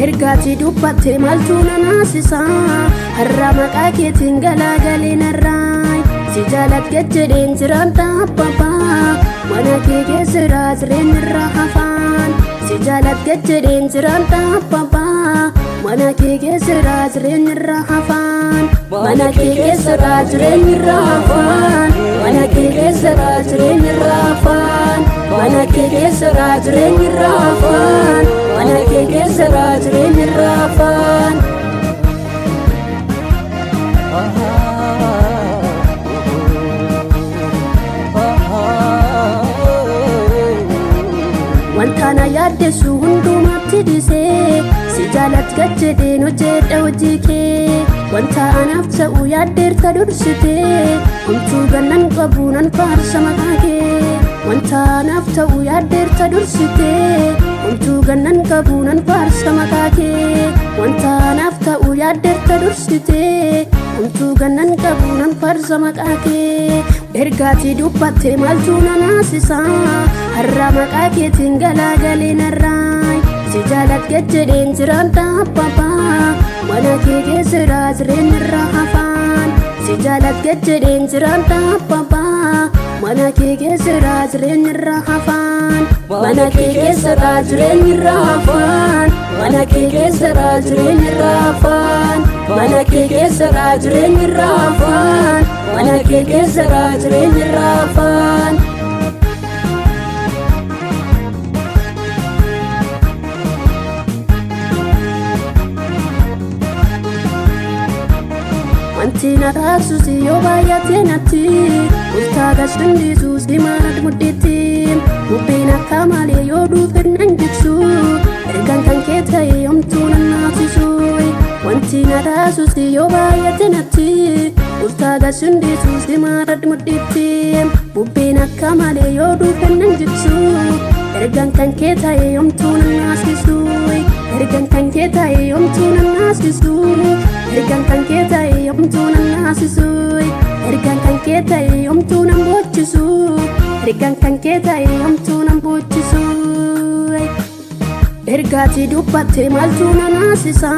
Ergaati dubbatte maaltu na naasisa har'a maqaa keetiin galagalee narraa si jaaladhe jedheen jiraanta abbaa mana kee keessa jireenya irraa hafaan si jaaladhe jedheen jiraanta abbaa mana kee keessa jireenya irraa hafaan mana kee keessa jireenya irraa hafaan mana kee keessa jireenya irraa hafaan mana kee keessa jireenya irraa hafaan mana kee keessa jireenya irraa hafaan wanta na yaaddeessu hundumaatti dhiisee si jaaladhe jedheen hojjedha hojii kee wanta anaaf ta'u yaaddeerta dursitee homtuu gannan qabu nan faarsa maqaa kee wanta anaaf ta'u yaaddeerta dursitee homtuu gannan qabu nan faarsa maqaa kee wanta anaaf ta'u yaaddeerta dursitee homtuu gannan qabu nan faarsa maqaa kee ergaati dubbatte maaltu na naasisa har'a maqaa keetiin galagalee narraa si jaaladhe jedheen jiraanta abbaa mana kee keessa jireenya irraa hafaan si jaaladhe jedheen jiraanta abbaa mana kee keessa jireenya irraa hafaan mana kee keessa jireenya irraa hafaan mana kee keessa jireenya irraa hafaan mana kee keessa jireenya irraa hafaan mana kee keessa jireenya irraa hafaan wanti na taasisu yoo baay'ate natti ultaa gashindisu si marat mudhitti bubbeen akka malee yoo dhufe nan jigsu ergaan kan kee ta'e homtuu nan naasisu wanti na taasisu yoo baay'ate natti ultaa gashindisu si marat mudhitti bubbeen akka malee yoo dhufe nan jigsu ergaan kan kee ta'e homtuu nan naasisu ergaan kan kee ta'e homtuu nan naasisu ergaan kan kee ta'e homtuu nan naasisu ergaan kan kee ta'e homtuu nan bochisu ergaan kan kee ta'e homtuu nan bochisu ergaati dubbatte maaltu na naasisa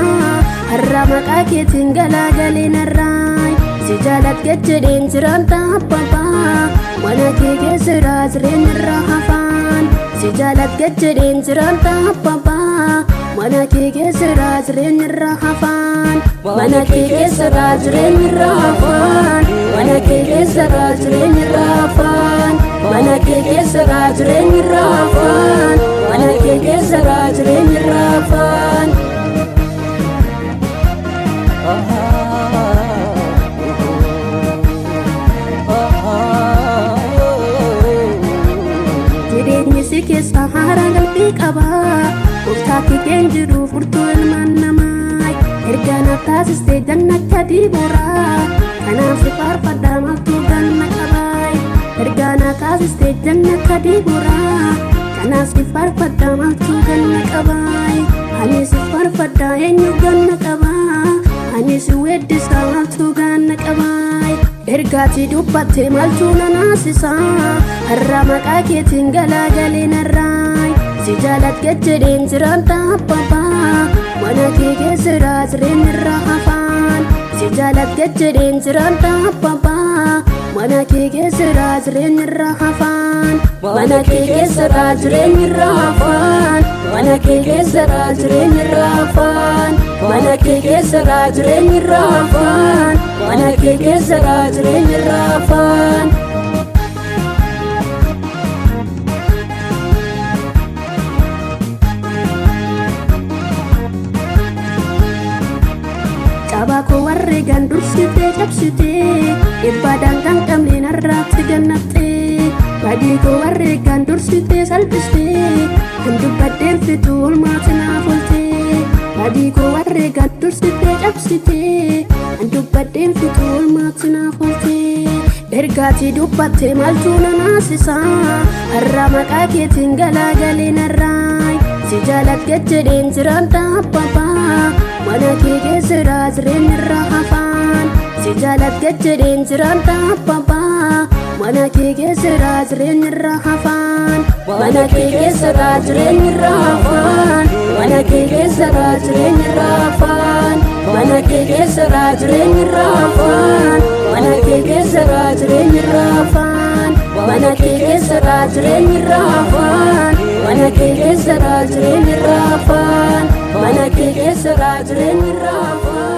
har'a maqaa keetiin galagalee narraa si jaaladhe jedheen jiraanta abbaa mana kee keessa jireenya irraa hafaan si jaaladhe jedheen jiraanta abbaa mana kee keessa jireenya irraa hafaan mana kee keessa jireenya irraa hafaan mana kee keessa jireenya irraa hafaan mana kee keessa jireenya irraa hafaan mana kee keessa jireenya irraa hafaan jireenyi si keessa haara qalbii qaba gooftaa kee jiru furtuu ilmaan namaa ergaa na taasiste jannata diiboraa kanaaf si faarfadha maaltu ganna qabaa ergaa na taasiste jannata diiboraa kanaaf si faarfadha maaltu ganna qabaa ani si faarfadha eenyu ganna qabaa ani si weeddisa maaltu ganna qabaa ergaati dubbatte maaltu na naasisa har'a maqaa keetiin galagalee narraa si jaaladhe jedheen jiraanta abbaa mana kee keessa jireenya irraa hafaan si jaaladhe jedheen jiraanta abbaa mana kee keessa jireenya irraa hafaan mana kee keessa jireenya irraa hafaan mana kee keessa jireenya irraa hafaan mana kee keessa jireenya irraa hafaan mana kee keessa jireenya irraa hafaan Abako warre gandursite cabsite ibadaan kan qabne narraatti gannatte badiko warre gandursite salphiste kan dubbadeen fitu olmaati naaf olte badiko warre gandursite cabsite kan dubbadeen fitu olmaati naaf olte ergaati dubbatte maaltu na naasisa har'a maqaa keetiin galagalee narraa si jaaladhe jedheen jiraan taphaphaa mana kee keessaa jireenya irraa hafaan si jaaladhe jedheen jiraan taphaphaa mana kee keessaa jireenya irraa hafaan mana kee keessaa jireenya irraa hafaan mana kee keessaa jireenya irraa hafaan mana kee keessaa jireenya irraa hafaan mana kee keessaa jireenya irraa hafaan mana kee keessaa jireenya irraa hafaan mana kee keessaa jireenya irraa hafaan mana kee keessaa jireenya irraa hafaan